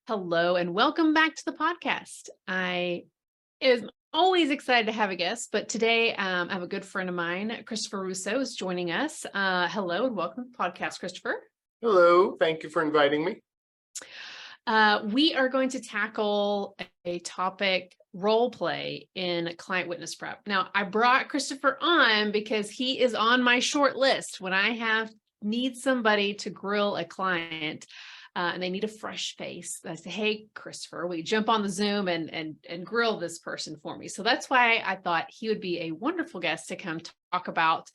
Hello and welcome back to the podcast. I am always excited to have a guest, but today I have a good friend of mine, Christopher Russo, is joining us. Hello and welcome to the podcast, Christopher. Hello, thank you for inviting me. We are going to tackle a topic, role play in client witness prep. Now, I brought Christopher on because he is on my short list when I need somebody to grill a client. And they need a fresh face. I say, hey, Christopher, will you jump on the Zoom and grill this person for me? So that's why I thought he would be a wonderful guest to come talk about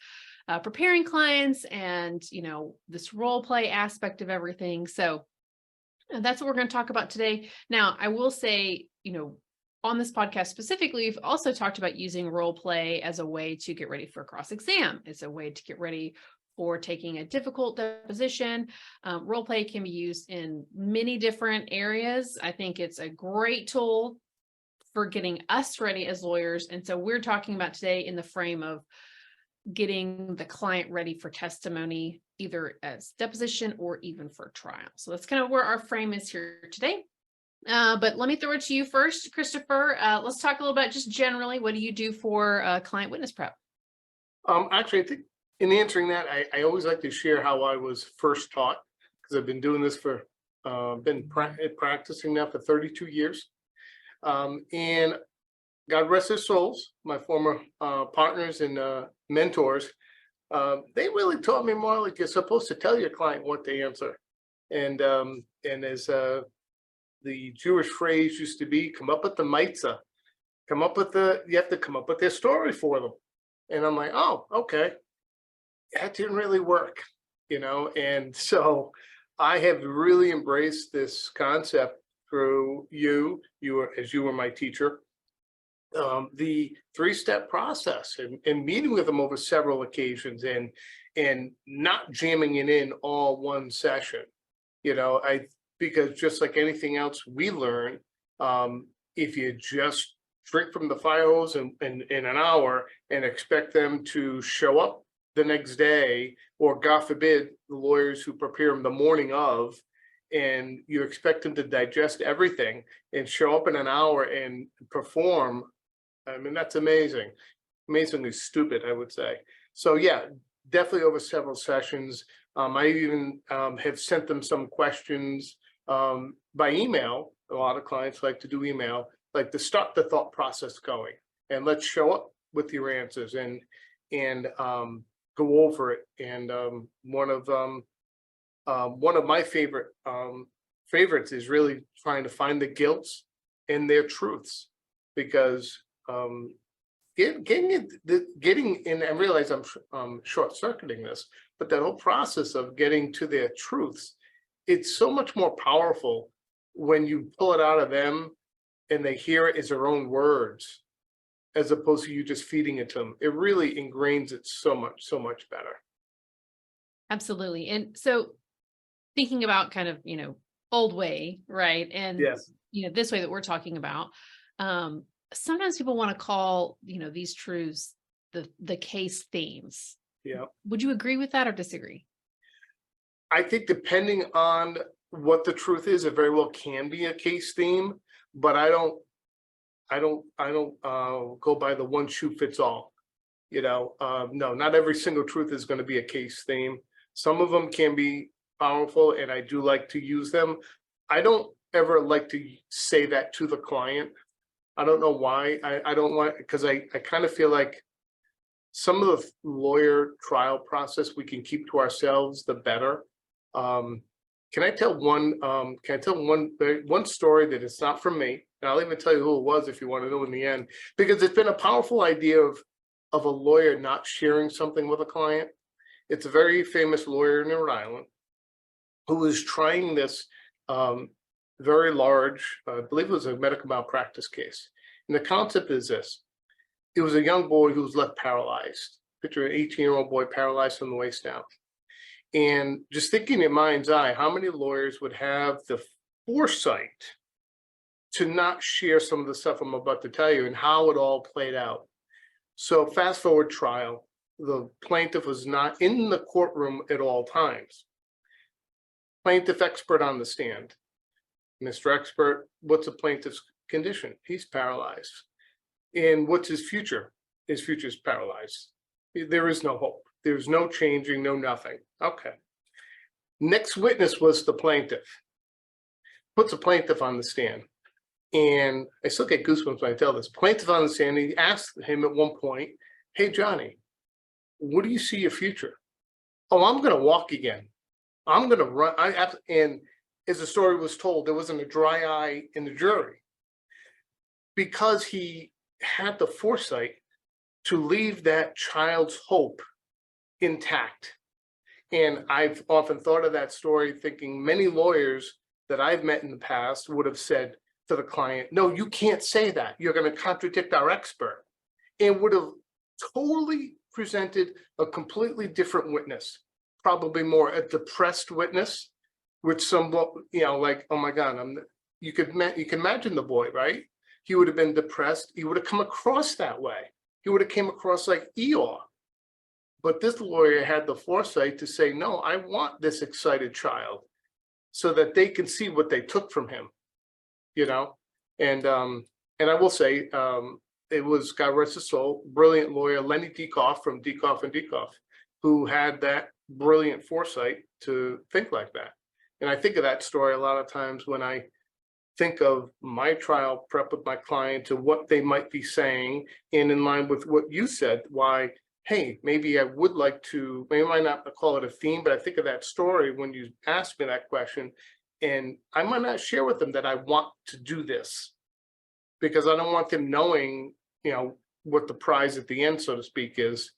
preparing clients and, this role play aspect of everything. So that's what we're going to talk about today. Now, I will say, on this podcast specifically, we've also talked about using role play as a way to get ready for a cross exam. It's a way to get ready for taking a difficult deposition. Role play can be used in many different areas. I think it's a great tool for getting us ready as lawyers. And so we're talking about today in the frame of getting the client ready for testimony, either as deposition or even for trial. So that's kind of where our frame is here today. But let me throw it to you first, Christopher. Let's talk a little bit just generally, what do you do for client witness prep? Actually, I think in answering that, I always like to share how I was first taught, because I've been doing this for, practicing now for 32 years. And God rest their souls, my former partners and mentors, they really taught me more like you're supposed to tell your client what to answer. And as the Jewish phrase used to be, come up with the mitzvah, you have to come up with their story for them. And I'm like, oh, okay. That didn't really work, and so I have really embraced this concept through you were my teacher, the three-step process and meeting with them over several occasions and not jamming it in all one session. Because just like anything else we learn, if you just drink from the fire hose in an hour and expect them to show up the next day, or God forbid, the lawyers who prepare them the morning of, and you expect them to digest everything and show up in an hour and perform, I mean, that's amazingly stupid, I would say. So yeah, definitely over several sessions. I even have sent them some questions by email. A lot of clients like to do email, like to start the thought process going, and let's show up with your answers and go over it. And one of my favorites is really trying to find the guilts and their truths, because getting in, I realize I'm short-circuiting this, but that whole process of getting to their truths, it's so much more powerful when you pull it out of them and they hear it as their own words, as opposed to you just feeding it to them. It really ingrains it so much better. Absolutely. And so thinking about kind of, old way, right? And, Yes. This way that we're talking about, sometimes people want to call, these truths the case themes. Yeah. Would you agree with that or disagree? I think depending on what the truth is, it very well can be a case theme, but I don't go by the one shoe fits all. No, not every single truth is going to be a case theme. Some of them can be powerful, and I do like to use them. I don't ever like to say that to the client. I don't know why. I don't want, because I kind of feel like some of the lawyer trial process we can keep to ourselves, the better. Can I tell one story that is not from me? And I'll even tell you who it was if you want to know in the end, because it's been a powerful idea of a lawyer not sharing something with a client. It's a very famous lawyer in Rhode Island who was trying this very large, I believe it was a medical malpractice case. And the concept is this: it was a young boy who was left paralyzed. Picture an 18-year-old boy paralyzed from the waist down. And just thinking in your mind's eye, how many lawyers would have the foresight to not share some of the stuff I'm about to tell you and how it all played out? So fast forward trial, the plaintiff was not in the courtroom at all times. Plaintiff expert on the stand. Mr. Expert, what's the plaintiff's condition? He's paralyzed. And what's his future? His future is paralyzed. There is no hope. There's no changing, no nothing. Okay. Next witness was the plaintiff. Puts the plaintiff on the stand. And I still get goosebumps when I tell this. Plaintiff on the stand, he asked him at one point, hey, Johnny, what do you see your future? Oh, I'm going to walk again. I'm going to run. And as the story was told, there wasn't a dry eye in the jury because he had the foresight to leave that child's hope intact. And I've often thought of that story thinking many lawyers that I've met in the past would have said to the client, no, you can't say that. You're going to contradict our expert, and would have totally presented a completely different witness, probably more a depressed witness with some, like, oh my God, you can imagine the boy, right? He would have been depressed. He would have come across that way. He would have came across like Eeyore. But this lawyer had the foresight to say, no, I want this excited child so that they can see what they took from him, And I will say, it was, God rest his soul, brilliant lawyer Lenny Diekoff from Diekoff and Diekoff, who had that brilliant foresight to think like that. And I think of that story a lot of times when I think of my trial prep with my client and what they might be saying, and in line with what you said, why, hey, maybe I would like to, maybe I might not call it a theme, but I think of that story when you asked me that question, and I might not share with them that I want to do this because I don't want them knowing, what the prize at the end, so to speak, is,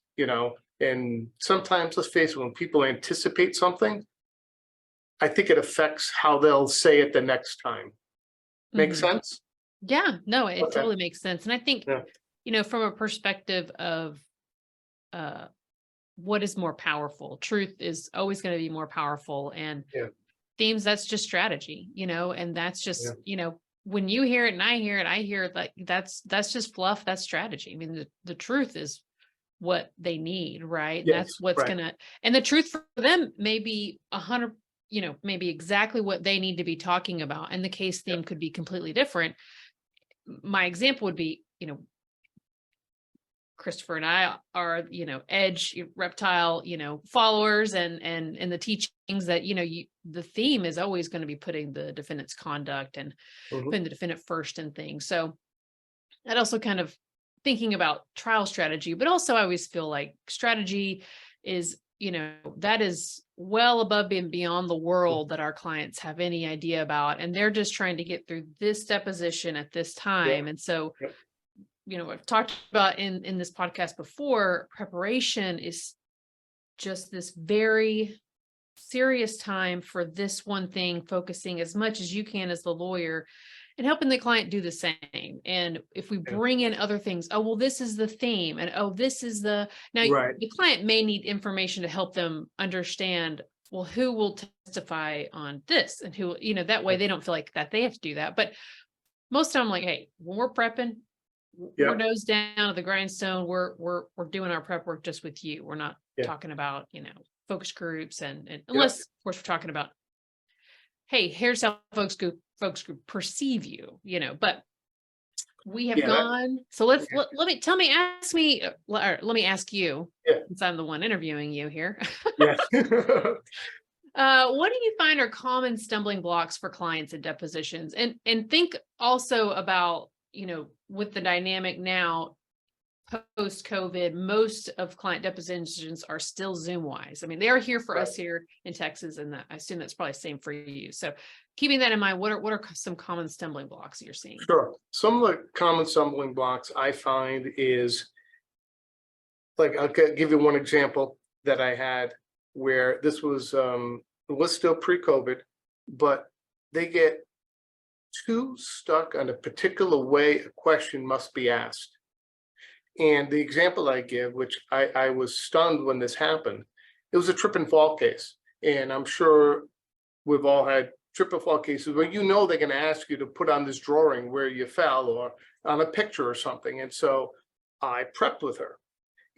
and sometimes, let's face it, when people anticipate something, I think it affects how they'll say it the next time. Make sense? Yeah, no, it Okay. totally makes sense. And I think, Yeah. from a perspective of what is more powerful, truth is always going to be more powerful. And Yeah. themes, that's just strategy, and that's just, Yeah. When you hear it and I hear it, like that's just fluff, that's strategy. I mean, the truth is what they need, right? And Yes, that's what's right. gonna, and the truth for them may be 100, maybe exactly what they need to be talking about. And the case theme could be completely different. My example would be, Christopher and I are, edge reptile, followers and the teachings that, the theme is always going to be putting the defendant's conduct and putting the defendant first in things. So that also kind of thinking about trial strategy, but also I always feel like strategy is, that is well above and beyond the world that our clients have any idea about. And they're just trying to get through this deposition at this time. And so, I've talked about in this podcast before, preparation is just this very serious time for this one thing, focusing as much as you can as the lawyer and helping the client do the same. And if we bring in other things, oh, well, this is the theme. And oh, this is now the client may need information to help them understand, well, who will testify on this and who, that way they don't feel like that they have to do that. But most of the time, like, hey, when we're prepping, we're nose down at the grindstone. We're doing our prep work just with you. We're not talking about, focus groups and unless of course we're talking about, hey, here's how focus group perceive you, but we have gone. So let me ask you, since I'm the one interviewing you here. Yes. What do you find are common stumbling blocks for clients in depositions? And think also about, with the dynamic now, post-COVID, most of client depositions are still Zoom wise. I mean, they are here for us here in Texas, and I assume that's probably the same for you. So keeping that in mind, what are some common stumbling blocks you're seeing? Sure. Some of the common stumbling blocks I find is, like, I'll give you one example that I had where this was, it was still pre-COVID, but they get too stuck on a particular way a question must be asked. And the example I give, which I was stunned when this happened, it was a trip and fall case. And I'm sure we've all had trip and fall cases where they're going to ask you to put on this drawing where you fell or on a picture or something. And so I prepped with her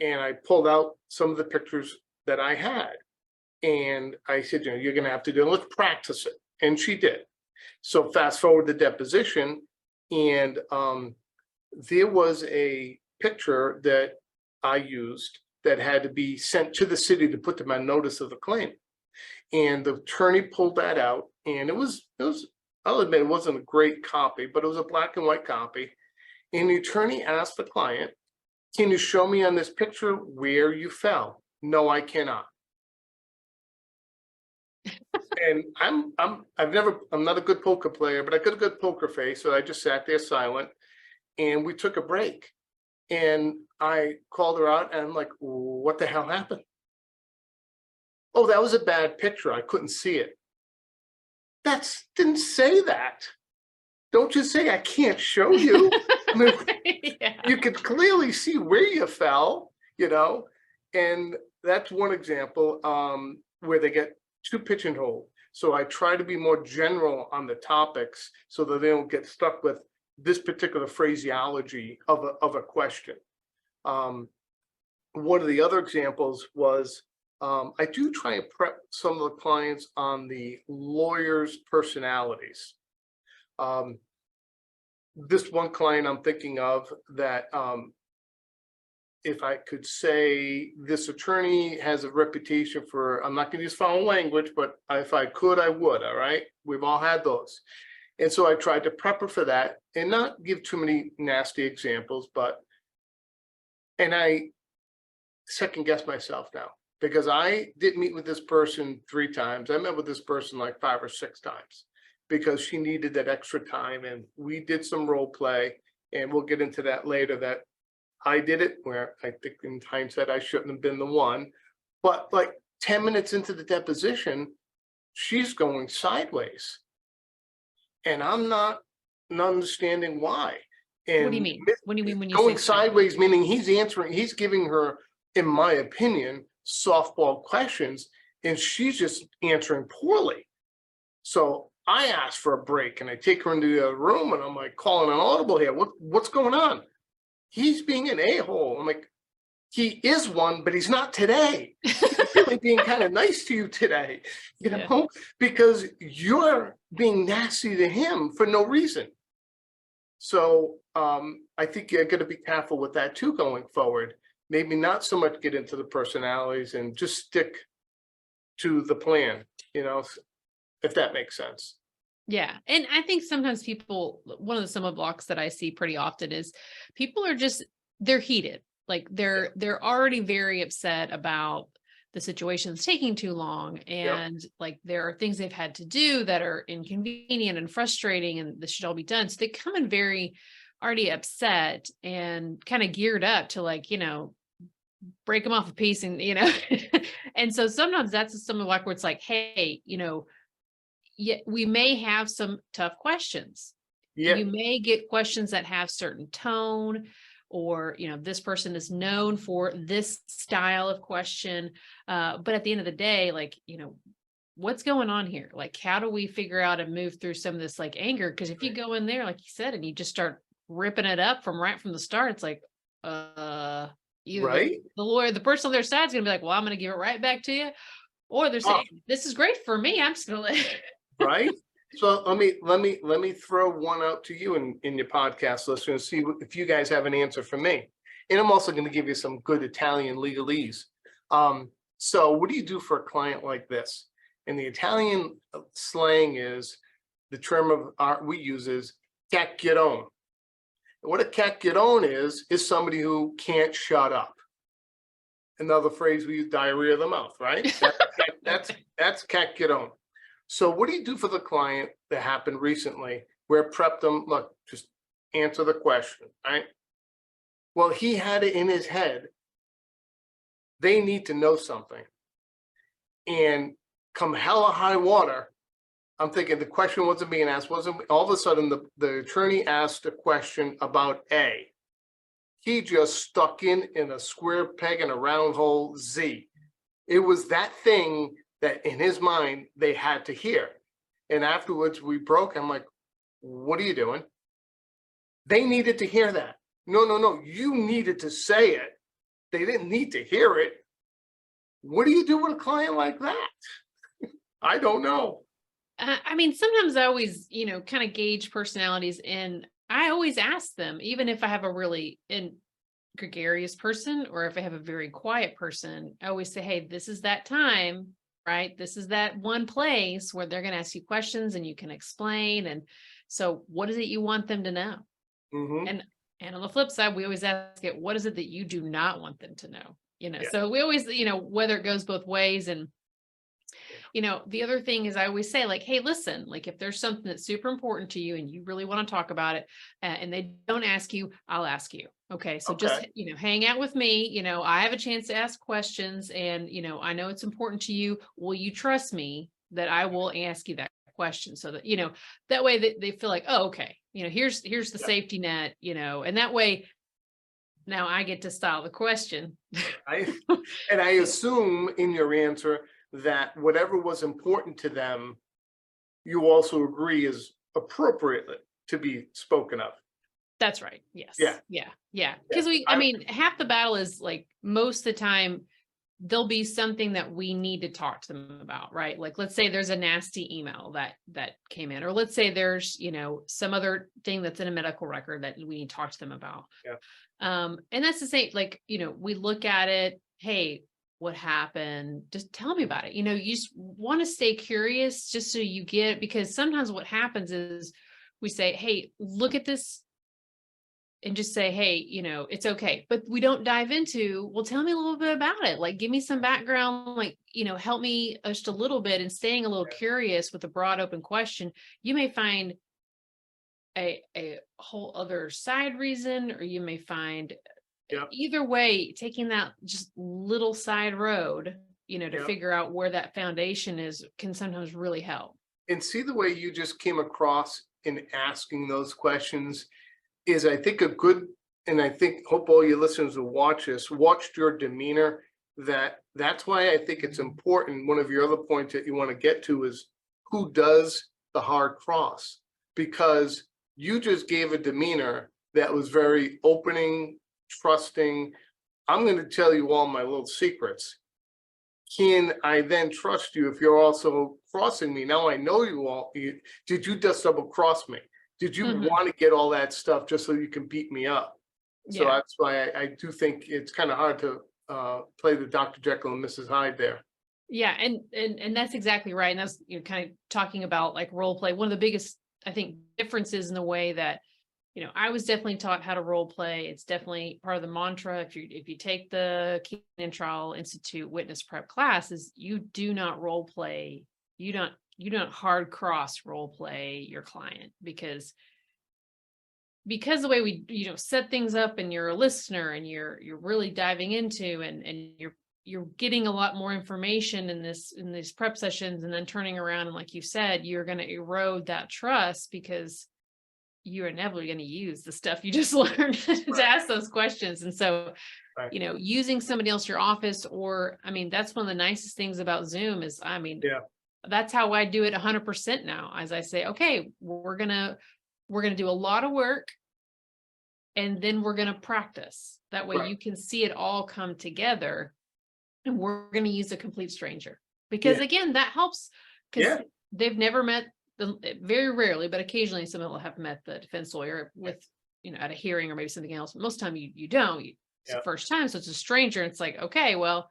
and I pulled out some of the pictures that I had. And I said, you're going to have to do it. Let's practice it. And she did. So fast forward the deposition, and there was a picture that I used that had to be sent to the city to put to my notice of the claim. And the attorney pulled that out, and it was, I'll admit, it wasn't a great copy, but it was a black and white copy. And the attorney asked the client, "Can you show me on this picture where you fell?" "No, I cannot." And I'm not a good poker player, but I got a good poker face. So I just sat there silent, and we took a break. And I called her out, and I'm like, "What the hell happened?" "Oh, that was a bad picture. I couldn't see it." Didn't say that. Don't just say I can't show you. I mean, Yeah. you could clearly see where you fell, and that's one example where they get too pigeonholed. So I try to be more general on the topics so that they don't get stuck with this particular phraseology of a question. One of the other examples was I do try and prep some of the clients on the lawyer's personalities. This one client I'm thinking of that if I could say, this attorney has a reputation for, I'm not going to use foul language, but if I could, I would. All right. We've all had those. And so I tried to prep her for that and not give too many nasty examples, and I second guess myself now, because I did meet with this person 3 times. I met with this person like 5 or 6 times because she needed that extra time. And we did some role play, and we'll get into that later, that I did it where I think in hindsight, I shouldn't have been the one. But like 10 minutes into the deposition, she's going sideways. And I'm not understanding why. And What do you mean? What do you mean when you going say sideways, meaning he's giving her, in my opinion, softball questions, and she's just answering poorly. So I asked for a break, and I take her into the other room, and I'm like calling an audible here. What's going on? He's being an a-hole. I'm like, he is one, but he's not today. He's really being kind of nice to you today, because you're being nasty to him for no reason. So I think you're going to be careful with that too going forward. Maybe not so much get into the personalities and just stick to the plan, if that makes sense. Yeah. And I think sometimes people, one of the summer blocks that I see pretty often is people are they're heated. Like they're already very upset about the situation's taking too long. And like, there are things they've had to do that are inconvenient and frustrating, and this should all be done. So they come in very already upset and kind of geared up to break them off a piece and, and so sometimes that's a summer block where it's like, hey, yeah, we may have some tough questions. Yeah. You may get questions that have certain tone, or, this person is known for this style of question. But at the end of the day, what's going on here? Like, how do we figure out and move through some of this anger? Because if you go in there, like you said, and you just start ripping it up right from the start, it's like, either right. The lawyer, the person on their side is going to be like, well, I'm going to give it right back to you. Or they're saying, this is great for me. I'm just going to let right. So let me throw one out to you in your podcast listeners, see if you guys have an answer for me. And I'm also going to give you some good Italian legalese. So what do you do for a client like this? And the Italian slang is, the term of art we use is chiacchierone. What a chiacchierone is somebody who can't shut up. Another phrase we use, diarrhea of the mouth, right? That's chiacchierone. So what do you do for the client that happened recently where prep them, look, just answer the question, right? Well, he had it in his head. They need to know something. And come hell or high water, I'm thinking the question wasn't being asked, all of a sudden the attorney asked a question about A. He just stuck in a square peg in a round hole Z. It was that thing that in his mind they had to hear. And afterwards we broke. I'm like, what are you doing? They needed to hear that. No, you needed to say it. They didn't need to hear it. What do you do with a client like that? I don't know. I mean, sometimes I always, kind of gauge personalities, and I always ask them, even if I have a really gregarious person or if I have a very quiet person, I always say, hey, this is that time, right? This is that one place where they're going to ask you questions and you can explain. And so, what is it you want them to know? Hmm. And on the flip side, we always ask it, what is it that you do not want them to know? Yeah. So we always, whether it goes both ways. And the other thing is I always say, like, hey, listen, like if there's something that's super important to you and you really want to talk about it, and they don't ask you, I'll ask you. Okay. So Okay. just, hang out with me. I have a chance to ask questions, and, I know it's important to you. Will you trust me that I will ask you that question, so that, that way they feel like, oh, okay, here's the Yeah. safety net, and that way now I get to style the question. I and I assume in your answer that whatever was important to them, you also agree is appropriate to be spoken of. That's right. Yes. Yeah. Yeah. Yeah. Yeah. Because I mean, half the battle is like most of the time there'll be something that we need to talk to them about, right? Like, let's say there's a nasty email that came in, or let's say there's, some other thing that's in a medical record that we need to talk to them about. Yeah. And that's the same, like, we look at it, hey, what happened? Just tell me about it. You just want to stay curious just so you get, because sometimes what happens is we say, hey, look at this, and just say, hey, it's okay. But we don't dive into, well, tell me a little bit about it. Like, give me some background, like, help me just a little bit, and staying a little curious with a broad open question. You may find a whole other side reason, or you may find Yeah. either way, taking that just little side road, to Yeah. figure out where that foundation is can sometimes really help. And see the way you just came across in asking those questions is, I think, a good, and I think, hope all your listeners will watch this, watched your demeanor. That's why I think it's important. One of your other points that you want to get to is who does the hard cross, because you just gave a demeanor that was very opening, trusting. I'm going to tell you all my little secrets. Can I then trust you if you're also crossing me? Now I know you all. Did you just double cross me? Did you Mhm. want to get all that stuff just so you can beat me up? So Yeah. that's why I do think it's kind of hard to play the Dr. Jekyll and Mrs. Hyde there. Yeah, and that's exactly right. And that's, kind of talking about like role play. One of the biggest, I think, differences in the way that, I was definitely taught how to role play. It's definitely part of the mantra. If you take the Kenan Trial Institute witness prep classes, you do not role play. You don't hard cross role play your client, because the way we, set things up, and you're a listener, and you're really diving into, and you're getting a lot more information in these prep sessions, and then turning around, and like you said, you're going to erode that trust, because you're inevitably going to use the stuff you just learned to Right. ask those questions. And so, Right. using somebody else in your office, or, I mean, that's one of the nicest things about Zoom is, I mean, Yeah. that's how I do it 100% now. As I say, okay, we're going to do a lot of work, and then we're going to practice. That way Right. you can see it all come together, and we're going to use a complete stranger, because Yeah. again, that helps, because Yeah. they've never met very rarely, but occasionally someone will have met the defense lawyer with, at a hearing or maybe something else. Most of the time you don't, it's the Yeah. first time. So it's a stranger. And it's like, okay, well,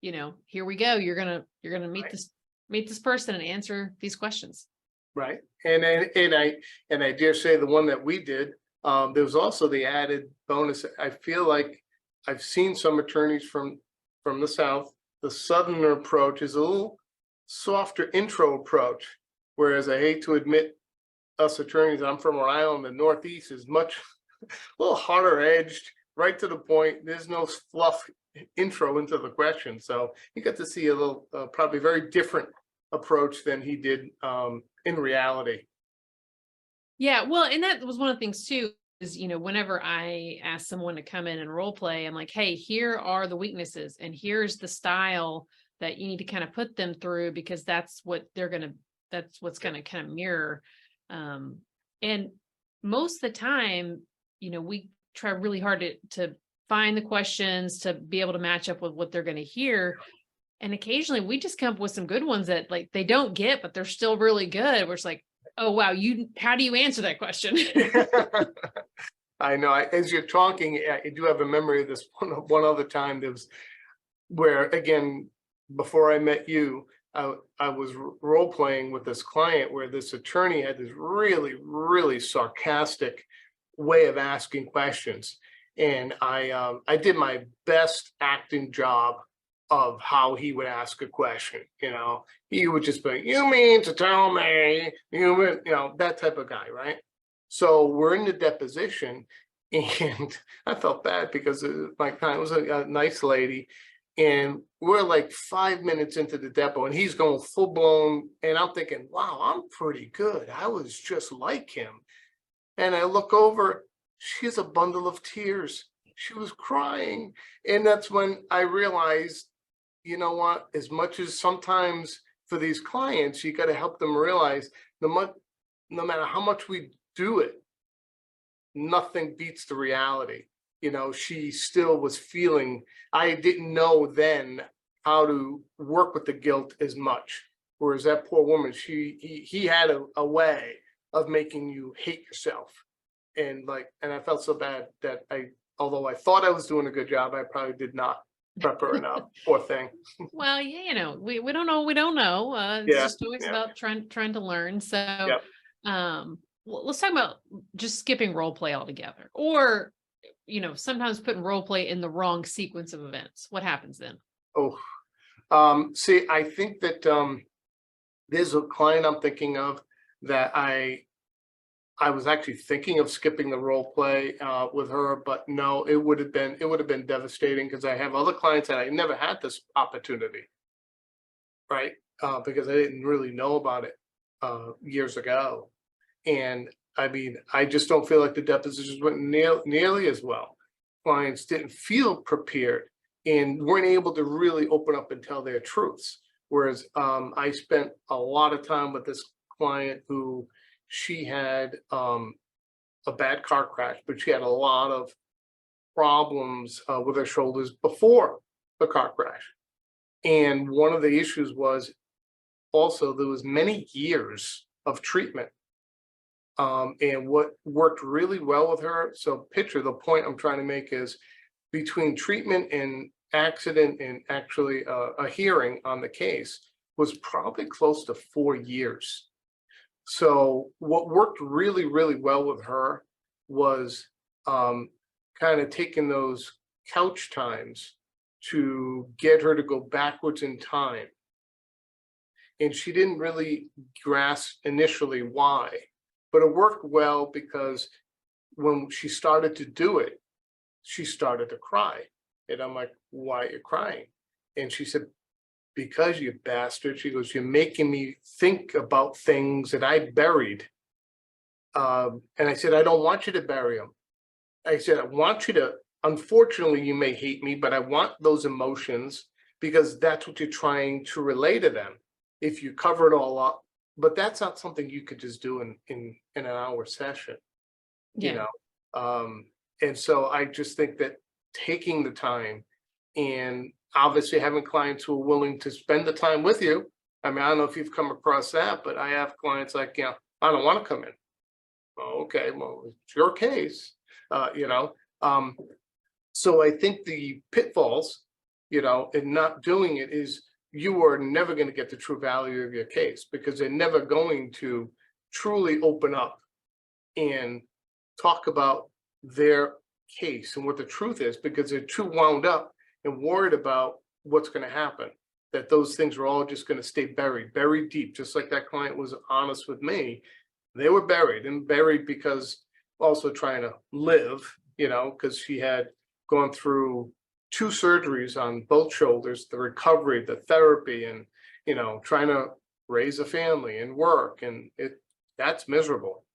here we go. You're going to meet Right. this person and answer these questions. Right. And I dare say the one that we did, there was also the added bonus. I feel like I've seen some attorneys from the South. The Southerner approach is a little softer intro approach, whereas I hate to admit, us attorneys, I'm from Rhode Island, the Northeast is much a little harder edged, right to the point. There's no fluff intro into the question. So you got to see a little, probably very different approach than he did in reality. Yeah, well, and that was one of the things too, is, whenever I ask someone to come in and role play, I'm like, hey, here are the weaknesses, and here's the style that you need to kind of put them through, because that's what's going to kind of mirror. And most of the time, we try really hard to find the questions to be able to match up with what they're going to hear. And occasionally we just come up with some good ones that like they don't get, but they're still really good. We're just like, oh wow, how do you answer that question? I know. As you're talking, I do have a memory of this one other time. There was where, again, before I met you, I was role playing with this client where this attorney had this really, really sarcastic way of asking questions, and I did my best acting job of how he would ask a question. He would just be, "You mean to tell me that type of guy, right?" So we're in the deposition, and I felt bad because my client was a nice lady, and we're like 5 minutes into the depot, and he's going full blown, and I'm thinking, "Wow, I'm pretty good. I was just like him." And I look over, she's a bundle of tears. She was crying, and that's when I realized, you know what? As much as sometimes for these clients, you got to help them realize no matter how much we do it, nothing beats the reality. She still was feeling, I didn't know then how to work with the guilt as much. Whereas that poor woman, he had a way of making you hate yourself. And I felt so bad that although I thought I was doing a good job, I probably did not prep her enough. Poor thing. Well, yeah, we don't know, we don't know. It's Yeah, just always yeah, about trying to learn. So, yeah. well, let's talk about just skipping role play altogether, or sometimes putting role play in the wrong sequence of events. What happens then? Oh, see, I think that there's a client I'm thinking of that I was actually thinking of skipping the role play with her, but no, it would have been devastating because I have other clients that I never had this opportunity, right? Because I didn't really know about it years ago, and I mean, I just don't feel like the depositions went nearly as well. Clients didn't feel prepared and weren't able to really open up and tell their truths. Whereas I spent a lot of time with this client who she had a bad car crash, but she had a lot of problems with her shoulders before the car crash. And one of the issues was also there was many years of treatment. And what worked really well with her, so picture the point I'm trying to make is between treatment and accident and actually a hearing on the case was probably close to 4 years. So what worked really, really well with her was kind of taking those couch times to get her to go backwards in time. And she didn't really grasp initially why, but it worked well because when she started to do it, she started to cry. And I'm like, "Why are you crying?" And she said, "Because, you bastard." She goes, "You're making me think about things that I buried." And I said, "I don't want you to bury them." I said, "I want you to, unfortunately, you may hate me, but I want those emotions because that's what you're trying to relay to them. If you cover it all up, but that's not something you could just do in an hour session, you Yeah. know." And so I just think that taking the time and obviously having clients who are willing to spend the time with you. I mean, I don't know if you've come across that, but I have clients like, "I don't want to come in." "Oh, okay, well, it's your case." Uh, you know, um, so I think the pitfalls, in not doing it is you are never going to get the true value of your case because they're never going to truly open up and talk about their case and what the truth is because they're too wound up and worried about what's going to happen. That those things are all just going to stay buried deep, just like that client was honest with me. They were buried because also trying to live, because she had gone through 2 surgeries on both shoulders, the recovery, the therapy, and trying to raise a family and work, and that's miserable.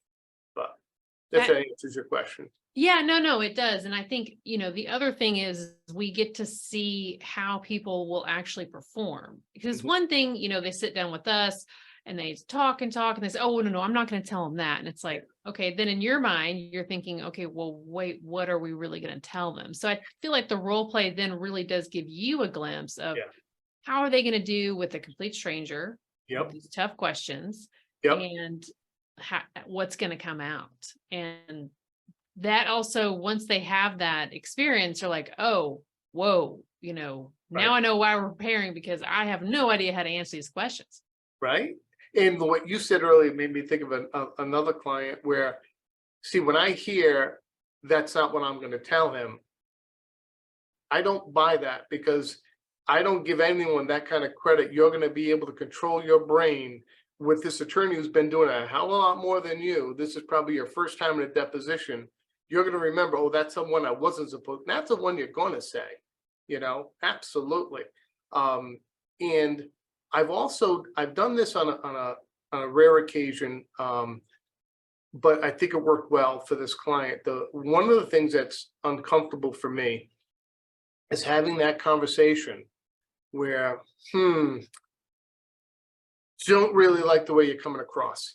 But if that answers your question. Yeah, no, it does. And I think, the other thing is we get to see how people will actually perform. Because Mhm. one thing, they sit down with us and they talk and talk and they say, "Oh, no, I'm not going to tell them that." And it's like, okay, then in your mind, you're thinking, okay, well, wait, what are we really going to tell them? So I feel like the role play then really does give you a glimpse of, Yeah. how are they going to do with a complete stranger with Yep. these tough questions, Yep. and what's going to come out? And that also, once they have that experience, they're like, oh, whoa, now Right. I know why we're preparing, because I have no idea how to answer these questions. Right. And what you said earlier made me think of another client where, see, when I hear that's not what I'm going to tell him, I don't buy that, because I don't give anyone that kind of credit. You're going to be able to control your brain with this attorney who's been doing a hell of a lot more than you. This is probably your first time in a deposition. You're going to remember, oh, that's the one I wasn't supposed. That's the one you're going to say, absolutely. And I've done this on a rare occasion, but I think it worked well for this client. One of the things that's uncomfortable for me is having that conversation where, don't really like the way you're coming across.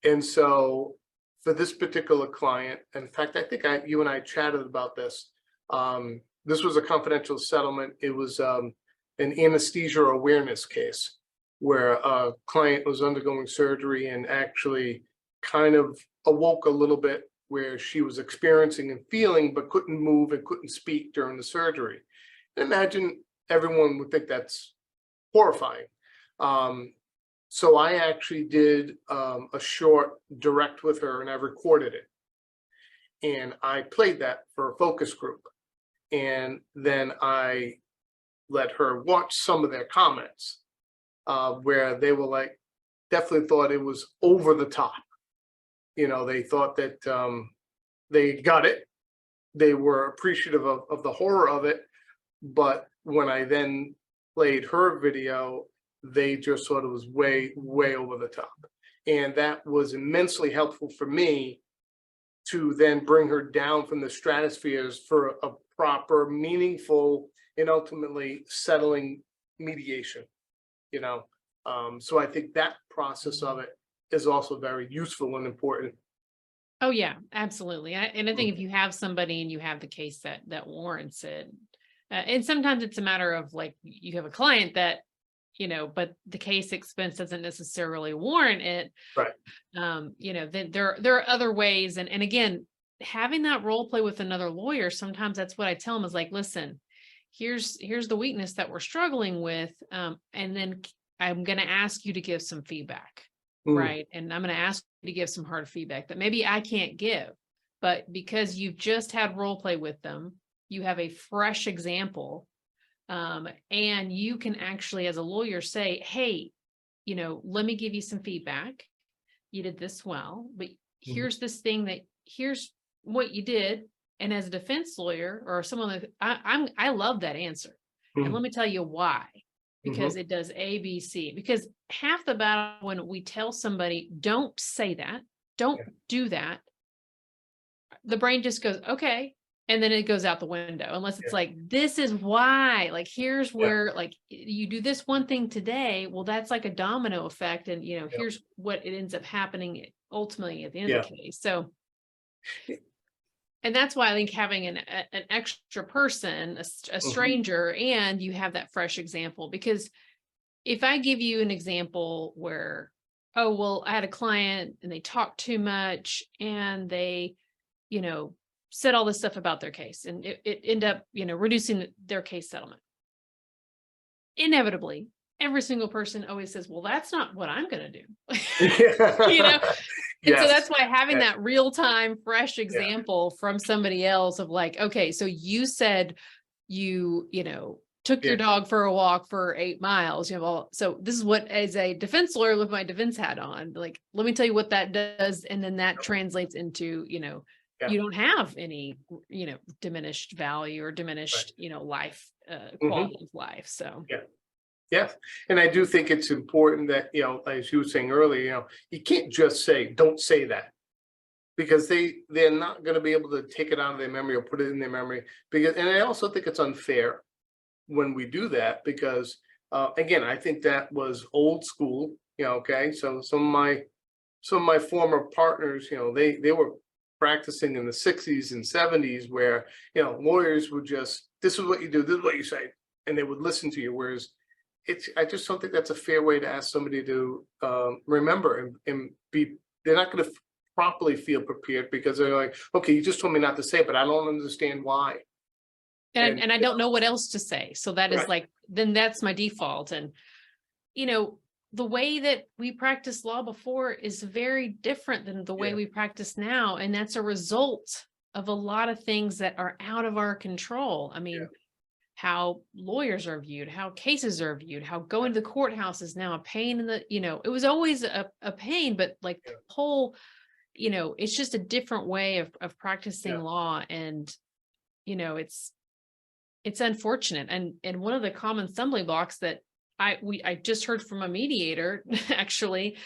And so for this particular client, in fact, I think you and I chatted about this. This was a confidential settlement. It was an anesthesia awareness case where a client was undergoing surgery and actually kind of awoke a little bit, where she was experiencing and feeling but couldn't move and couldn't speak during the surgery. Imagine everyone would think that's horrifying. So I actually did a short direct with her, and I recorded it. And I played that for a focus group. And then I let her watch some of their comments, where they were like, definitely thought it was over the top. They thought that they got it. They were appreciative of the horror of it. But when I then played her video, they just thought it was way, way over the top. And that was immensely helpful for me to then bring her down from the stratospheres for a proper, meaningful, and ultimately settling mediation. So I think that process of it is also very useful and important. Oh yeah, absolutely. And I think if you have somebody and you have the case that warrants it, and sometimes it's a matter of, like, you have a client that, but the case expense doesn't necessarily warrant it. Right. Then there are other ways. And again, having that role play with another lawyer, sometimes that's what I tell them is like, listen, here's the weakness that we're struggling with. And then I'm going to ask you to give some feedback. Right. And I'm going to ask you to give some hard feedback that maybe I can't give, but because you've just had role play with them, you have a fresh example. And you can actually, as a lawyer, say, hey, let me give you some feedback. You did this well, but here's this thing here's what you did. And as a defense lawyer or someone that I love that answer. And let me tell you why. Because it does A, B, C. Because half the battle when we tell somebody, don't say that, don't do that, the brain just goes, okay. And then it goes out the window, unless it's like, this is why, like, here's where, like, you do this one thing today. Well, that's like a domino effect. And, here's what it ends up happening ultimately at the end of the case. So, and that's why I think having an extra person, a stranger, and you have that fresh example, because if I give you an example where, oh, well, I had a client and they talked too much and they, said all this stuff about their case, and it ended up, reducing their case settlement. Inevitably, every single person always says, well, that's not what I'm going to do. And so that's why having that real-time, fresh example from somebody else of like, okay, so you said you took your dog for a walk for 8 miles, well, so this is what, as a defense lawyer with my defense hat on, like, let me tell you what that does. And then that translates into, you don't have any, diminished value or diminished, life, quality of life. So. Yes. And I do think it's important that, as you were saying earlier, you can't just say, don't say that, because they're not going to be able to take it out of their memory or put it in their memory. And I also think it's unfair when we do that, because, again, I think that was old school, okay. So some of my former partners, they were practicing in the 60s and 70s where, lawyers would just, this is what you do, this is what you say, and they would listen to you. Whereas I just don't think that's a fair way to ask somebody to remember and be. They're not going to properly feel prepared because they're like, okay, you just told me not to say it, but I don't understand why. And I don't know what else to say. So that is Right. like, then that's my default. And, you know, the way that we practiced law before is very different than the way Yeah. we practice now. And that's a result of a lot of things that are out of our control. I mean, Yeah. how lawyers are viewed, how cases are viewed, how going to the courthouse is now a pain in the, it was always a pain, but like Yeah. the whole, it's just a different way of practicing Yeah. law. And, it's unfortunate. And one of the common stumbling blocks that I just heard from a mediator actually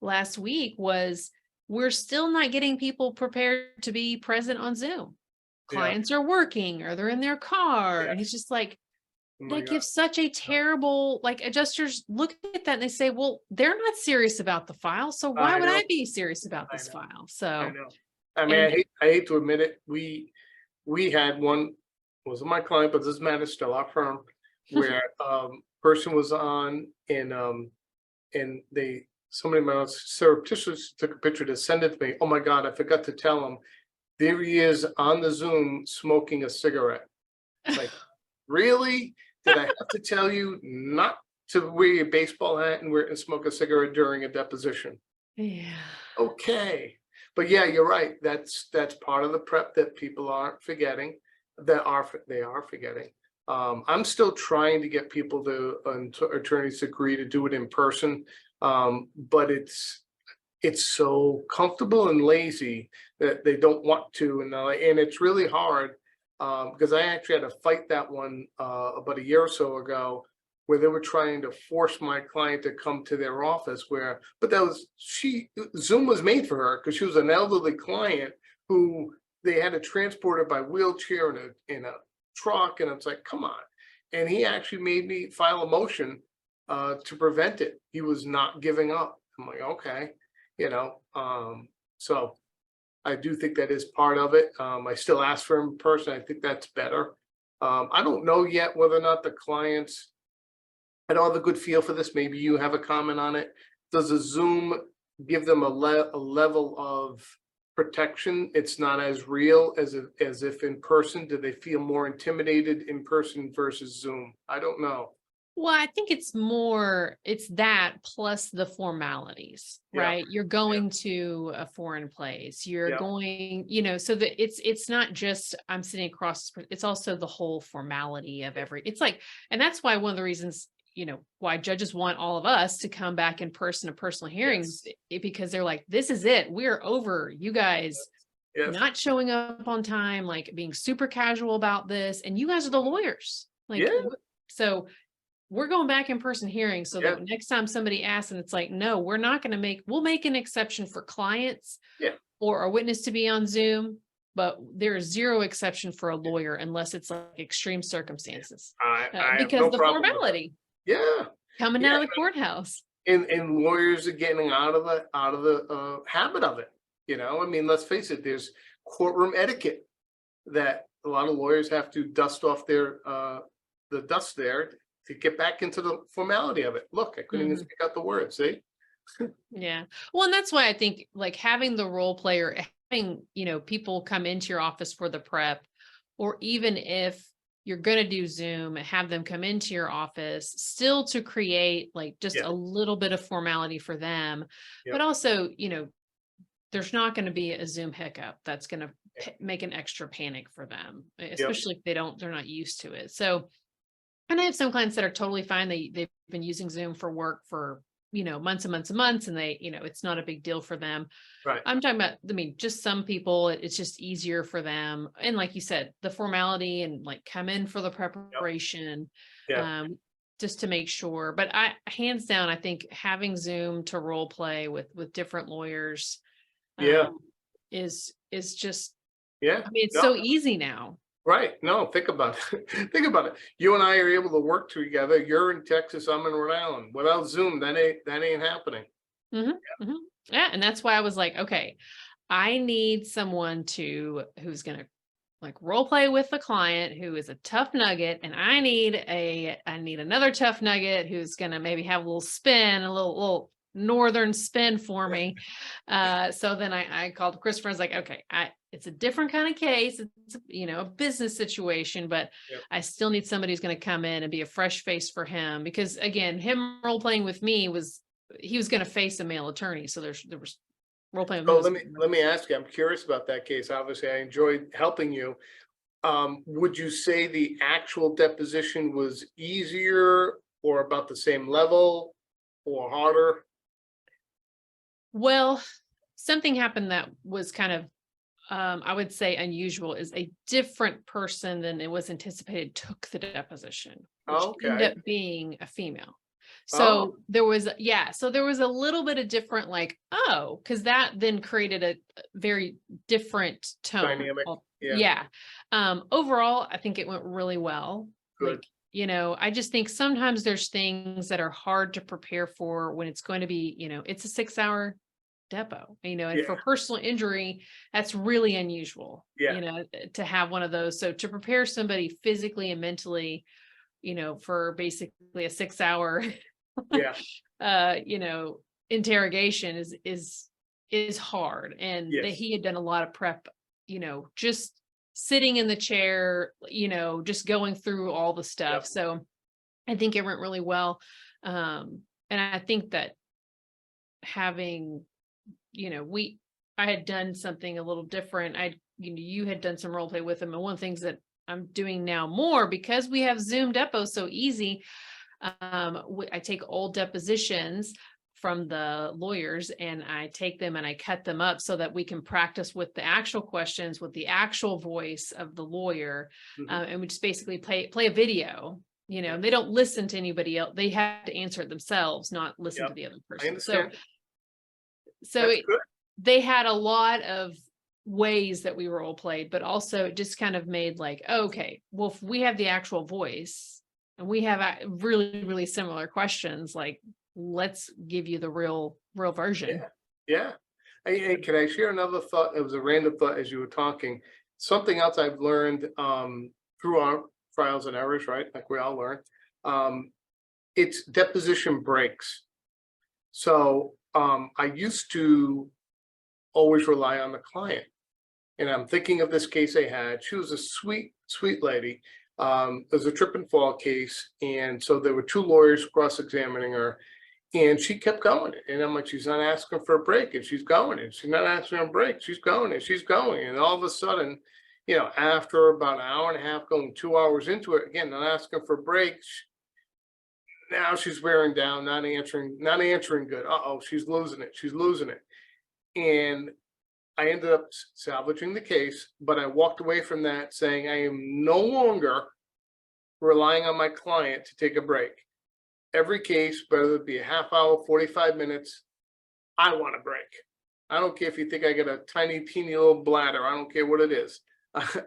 last week was we're still not getting people prepared to be present on Zoom. Yeah. Clients are working or they're in their car. Yeah. And it's just like, Oh my that God. gives such a terrible, like adjusters look at that and they say, well, they're not serious about the file. So why I would know. I be serious about I this know. file? I So, know. I mean, and I hate to admit it. We had one, wasn't my client, but this man is still our firm, where person was on and somebody surreptitiously took a picture to send it to me. Oh my God, I forgot to tell him. There he is on the Zoom smoking a cigarette. Like, really? Did I have to tell you not to wear your baseball hat and smoke a cigarette during a deposition? yeah. Okay. But yeah, you're right. That's part of the prep that people aren't forgetting, they are forgetting. I'm still trying to get people attorneys to agree to do it in person. But it's so comfortable and lazy that they don't want to, and it's really hard. Because I actually had to fight that one about a year or so ago, where they were trying to force my client to come to their office. But Zoom was made for her because she was an elderly client who they had to transport her by wheelchair in a truck, and it's like, come on. And he actually made me file a motion to prevent it. He was not giving up. I'm like, okay, so. I do think that is part of it. I still ask for him in person. I think that's better. I don't know yet whether or not the clients, I don't have a good feel for this. Maybe you have a comment on it. Does a Zoom give them a level of protection? It's not as real as if in person. Do they feel more intimidated in person versus Zoom? I don't know. Well, I think it's that plus the formalities, Yeah. right? You're going to a foreign place, you're Yeah. going, so that it's not just I'm sitting across, it's also the whole formality of it's like, and that's why one of the reasons, why judges want all of us to come back in person to personal hearings, because they're like, this is it. We're over you guys Yes. not showing up on time, like being super casual about this. And you guys are the lawyers. Like, Yeah. so we're going back in person hearings so that next time somebody asks and it's like, no, we're not going to we'll make an exception for clients or a witness to be on Zoom, but there is zero exception for a lawyer unless it's like extreme circumstances. I have Because no the problem with that. formality coming Yeah. out of the courthouse. And lawyers are getting out of the habit of it. I mean, let's face it, there's courtroom etiquette that a lot of lawyers have to dust off the dust there to get back into the formality of it. Look, I couldn't even speak out the words, see? Yeah. Well, and that's why I think like having the role player, having, people come into your office for the prep, or even if you're going to do Zoom, have them come into your office still to create like just a little bit of formality for them. But also, there's not going to be a Zoom hiccup that's going to make an extra panic for them, especially if they're not used to it. So, and I have some clients that are totally fine. They've been using Zoom for work for, months and months and months, and they, it's not a big deal for them. Right. I'm talking about, just some people, it's just easier for them. And like you said, the formality and like come in for the preparation, just to make sure. But hands down, I think having Zoom to role play with different lawyers, is just, I mean, it's so easy now. Right. No, think about it. Think about it. You and I are able to work together. You're in Texas, I'm in Rhode Island. Without Zoom, that ain't happening. Yeah. And that's why I was like, okay, I need someone who's going to like role play with the client who is a tough nugget, and I need another tough nugget who's gonna maybe have a little spin, a little northern spin for me. So then I called Christopher. I was like, okay, it's a different kind of case. It's a business situation, but Yep. I still need somebody who's going to come in and be a fresh face for him, because again, him role playing with me he was going to face a male attorney. So there was role playing with So me. let me ask you, I'm curious about that case. Obviously, I enjoyed helping you. Would you say the actual deposition was easier or about the same level or harder? Well, something happened that was kind of, I would say unusual, is a different person than it was anticipated took the deposition, which ended Okay. up being a female. Oh, So there was a little bit of different, like, oh, because that then created a very different tone. dynamic. Yeah, Yeah. Overall, I think it went really well. good. Like, I just think sometimes there's things that are hard to prepare for when it's going to be, it's a 6-hour depo, and for Yeah, personal injury, that's really unusual, yeah, to have one of those. So to prepare somebody physically and mentally, for basically a 6-hour, yeah, uh, you know, interrogation is hard. And that yes, he had done a lot of prep, just sitting in the chair, just going through all the stuff. yep, So I think it went really well. And I think that having, I had done something a little different. You had done some role play with him. And one of the things that I'm doing now more, because we have Zoom depo so easy, I take old depositions from the lawyers and I take them and I cut them up so that we can practice with the actual questions with the actual voice of the lawyer. mhm, And we just basically play a video. yeah, They don't listen to anybody else. They have to answer it themselves, not listen yep. to the other I person. So, understand. so That's good. they had a lot of ways that we role played, but also it just kind of made like, okay, well, if we have the actual voice and we have really, really similar questions, like, let's give you the real version. Yeah, yeah. Hey, can I share another thought? It was a random thought as you were talking. Something else I've learned through our trials and errors, right? Like we all learn. Um, it's deposition breaks. So I used to always rely on the client. And I'm thinking of this case I had. She was a sweet, sweet lady. It was a trip and fall case. And so there were two lawyers cross-examining her. And she kept going. And I'm like, she's not asking for a break. And she's going. And she's not asking for a break. She's going. And she's going. And all of a sudden, after about an hour and a half, going 2 hours into it, again, not asking for breaks. Now she's wearing down, not answering good. Uh-oh, she's losing it. She's losing it. And I ended up salvaging the case, but I walked away from that saying I am no longer relying on my client to take a break. Every case, whether it be a half hour, 45 minutes, I want a break. I don't care if you think I got a tiny, teeny little bladder. I don't care what it is.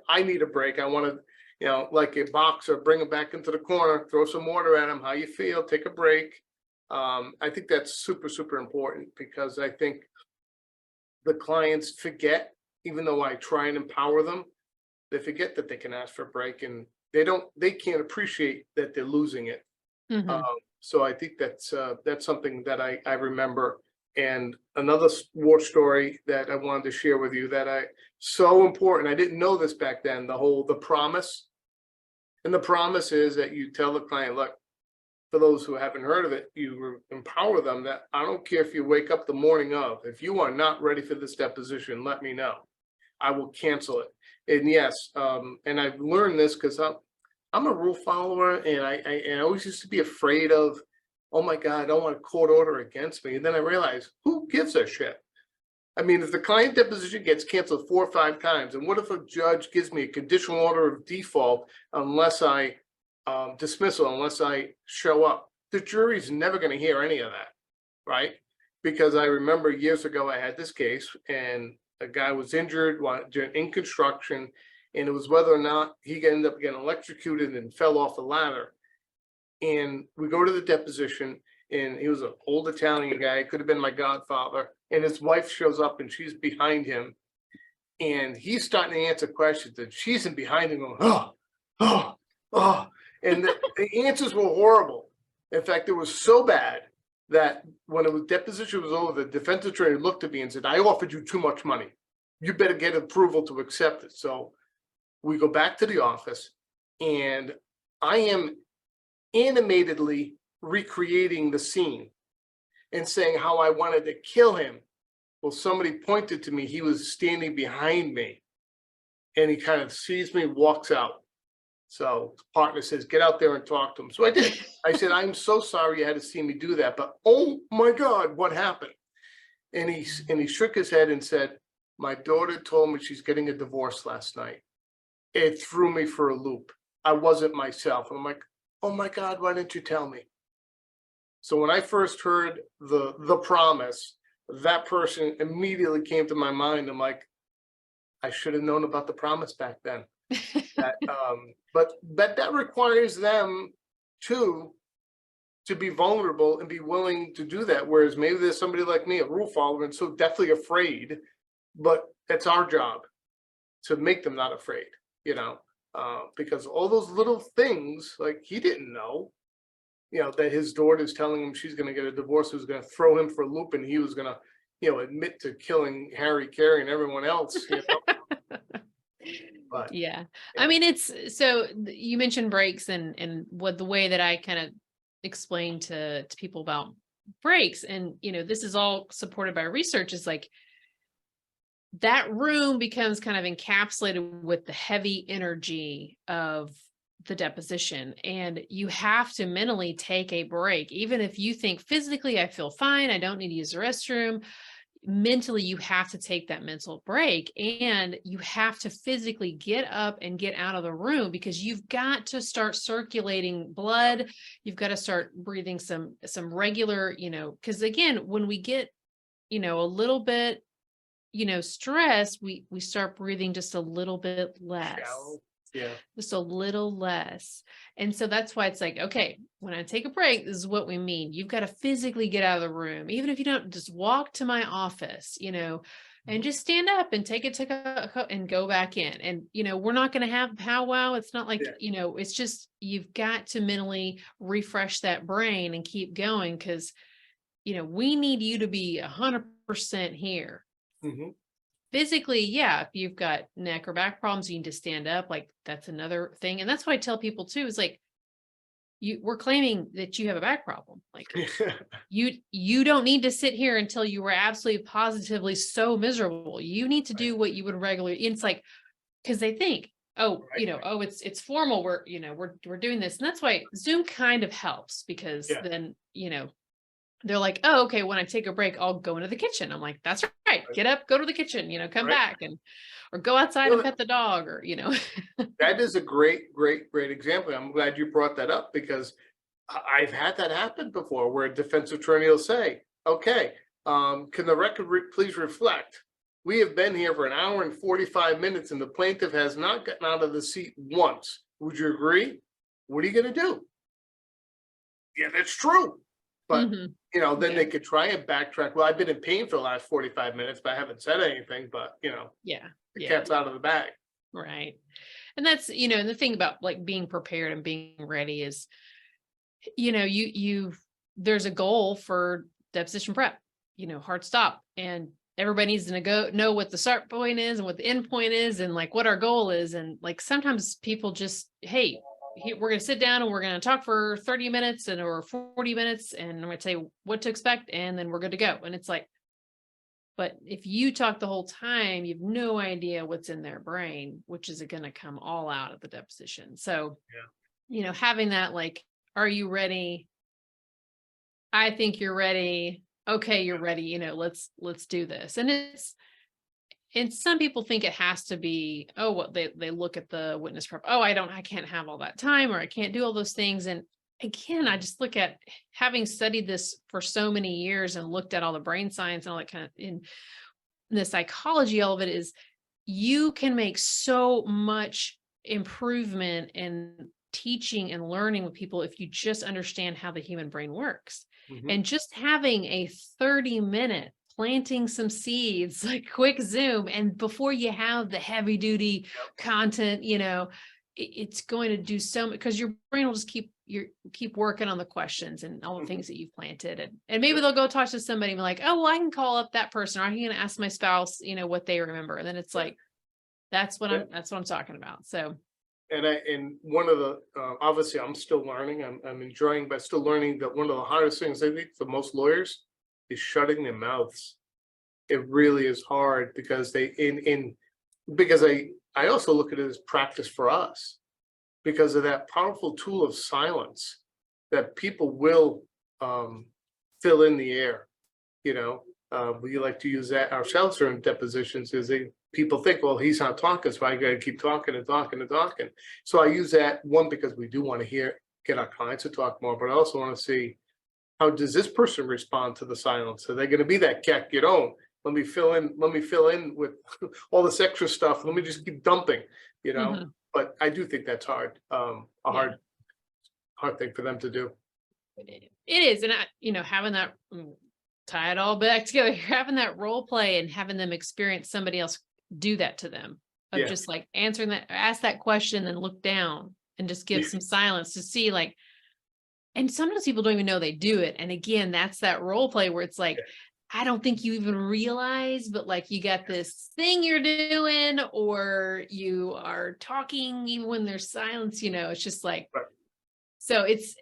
I need a break. I want to, like a boxer, bring him back into the corner, throw some water at him. How you feel? Take a break. I think that's super, super important because I think the clients forget, even though I try and empower them, they forget that they can ask for a break and they can't appreciate that they're losing it. Mhm. So I think that's something that I remember. And another war story that I wanted to share with you so important. I didn't know this back then, the promise. And the promise is that you tell the client, look, for those who haven't heard of it, you empower them that I don't care if you wake up the morning of, if you are not ready for this deposition, let me know. I will cancel it. And yes, and I've learned this because I'm a rule follower, and I always used to be afraid of, oh my God, I don't want a court order against me. And then I realized, who gives a shit? I mean, if the client deposition gets canceled 4 or 5 times, and what if a judge gives me a conditional order of default unless I dismissal, unless I show up? The jury's never going to hear any of that, right? Because I remember years ago I had this case, and a guy was injured while in construction, and it was whether or not he ended up getting electrocuted and fell off the ladder. And we go to the deposition, and he was an old Italian guy, could have been my godfather, and his wife shows up and she's behind him. and he's starting to answer questions, and she's in behind him going, oh, oh, oh. And the answers were horrible. In fact, it was so bad that when the deposition was over, the defense attorney looked at me and said, I offered you too much money. You better get approval to accept it. So we go back to the office, and I am animatedly recreating the scene and saying how I wanted to kill him. Well, somebody pointed to me. He was standing behind me, and he kind of sees me, walks out. So the partner says, get out there and talk to him. So I did. I said, I'm so sorry you had to see me do that, but oh my God, what happened? And he shook his head and said, my daughter told me she's getting a divorce last night. It threw me for a loop. I wasn't myself. And I'm like, oh my God, why didn't you tell me? So when I first heard the promise, that person immediately came to my mind. I'm like, I should have known about the promise back then. But that requires them to be vulnerable and be willing to do that. Whereas maybe there's somebody like me, a rule follower, and so deathly afraid, but it's our job to make them not afraid, because all those little things, like he didn't know, that his daughter's telling him she's going to get a divorce, was going to throw him for a loop, and he was going to, admit to killing Harry, Carey, and everyone else. But yeah. I mean, so you mentioned breaks and what the way that I kind of explain to people about breaks, and this is all supported by research, is like that room becomes kind of encapsulated with the heavy energy of the deposition, and you have to mentally take a break. Even if you think physically I feel fine, I don't need to use the restroom, mentally you have to take that mental break, and you have to physically get up and get out of the room, because you've got to start circulating blood. You've got to start breathing some regular, because again, when we get a little bit stressed, we start breathing just a little bit less. shallow. Yeah. Just a little less. And so that's why it's like, okay, when I take a break, this is what we mean. You've got to physically get out of the room, even if you don't, just walk to my office, and just stand up and take and go back in. And, we're not going to have powwow. It's not like, it's just, you've got to mentally refresh that brain and keep going, because, we need you to be 100% here. Mm-hmm. Physically, yeah, if you've got neck or back problems, you need to stand up. Like, that's another thing. And that's what I tell people too, is like, we're claiming that you have a back problem. Like, you don't need to sit here until you were absolutely positively so miserable. You need to do what you would regularly. It's like, because they think, oh, it's formal. We're doing this. And that's why Zoom kind of helps, because then, they're like, oh, okay, when I take a break, I'll go into the kitchen. I'm like, that's right. Get up, go to the kitchen, come back, or go outside and pet the dog, or, That is a great example. I'm glad you brought that up, because I've had that happen before, where a defense attorney will say, okay, can the record please reflect? We have been here for an hour and 45 minutes and the plaintiff has not gotten out of the seat once. Would you agree? What are you going to do? Yeah, that's true. But, then they could try and backtrack. Well, I've been in pain for the last 45 minutes, but I haven't said anything, but, the cat's out of the bag. Right. And that's, and the thing about like being prepared and being ready is, there's a goal for deposition prep, hard stop, and everybody needs to know what the start point is and what the end point is, and like what our goal is. And like, sometimes people just, hey, we're going to sit down and we're going to talk for 30 minutes or 40 minutes. And I'm going to tell you what to expect, and then we're good to go. And it's like, but if you talk the whole time, you have no idea what's in their brain, which is going to come all out at the deposition. So, having that, like, are you ready? I think you're ready. Okay, you're ready. Let's do this. And some people think it has to be, they look at the witness prep. Oh, I can't have all that time, or I can't do all those things. And again, I just look at, having studied this for so many years and looked at all the brain science and all that kind of, in the psychology, all of it is, you can make so much improvement in teaching and learning with people if you just understand how the human brain works. And just having a 30-minute planting some seeds, like quick Zoom. And before you have the heavy duty content, it's going to do so much, because your brain will just keep working on the questions and all the things that you've planted. And maybe they'll go talk to somebody and be like, oh, well, I can call up that person, or I'm going to ask my spouse, what they remember. And then it's like, that's what I'm talking about. So. And one of the, obviously I'm still learning, I'm enjoying, but still learning that one of the hardest things I think for most lawyers is shutting their mouths. It really is hard, because because I also look at it as practice for us, because of that powerful tool of silence that people will fill in the air. We like to use that ourselves during depositions, is people think, well, he's not talking, so I got to keep talking and talking and talking. So I use that, one, because we do want to get our clients to talk more, but I also want to see, how does this person respond to the silence? Are they going to be that cat, let me fill in with all this extra stuff. Let me just keep dumping, but I do think that's hard, hard thing for them to do. It is. And having that, tie it all back together, having that role play and having them experience somebody else do that to them, of just like ask that question, then look down and just give some silence to see, like, and sometimes people don't even know they do it. And again, that's that role play where it's like, I don't think you even realize, but like you got this thing you're doing, or you are talking even when there's silence, it's just like, so it's,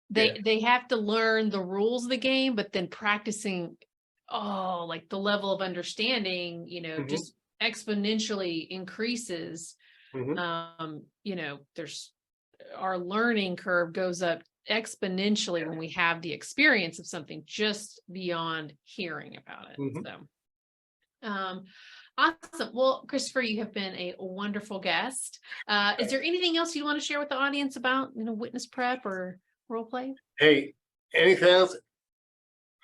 they have to learn the rules of the game, but then practicing, like the level of understanding, just exponentially increases. There's, our learning curve goes up exponentially when we have the experience of something just beyond hearing about it. So awesome. Well, Christopher, you have been a wonderful guest. Is there anything else you want to share with the audience about witness prep or role play? Hey, anything else?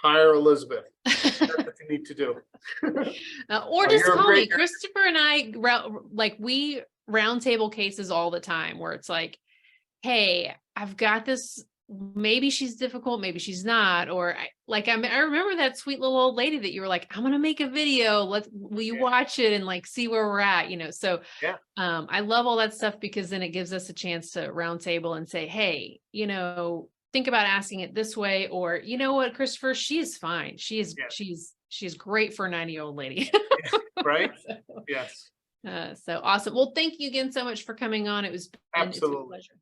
Hire Elizabeth. That's what you need to do. Or just call me. Christopher and I, we roundtable cases all the time where it's like, hey, I've got this, maybe she's difficult, maybe she's not. Or I remember that sweet little old lady that you were like, I'm going to make a video. Will you watch it and like see where we're at? So I love all that stuff, because then it gives us a chance to roundtable and say, hey, think about asking it this way, or you know what, Christopher, she is fine. She's great for a 90-year-old lady. Right? Yes. So awesome. Well, thank you again so much for coming on. It was absolutely a pleasure.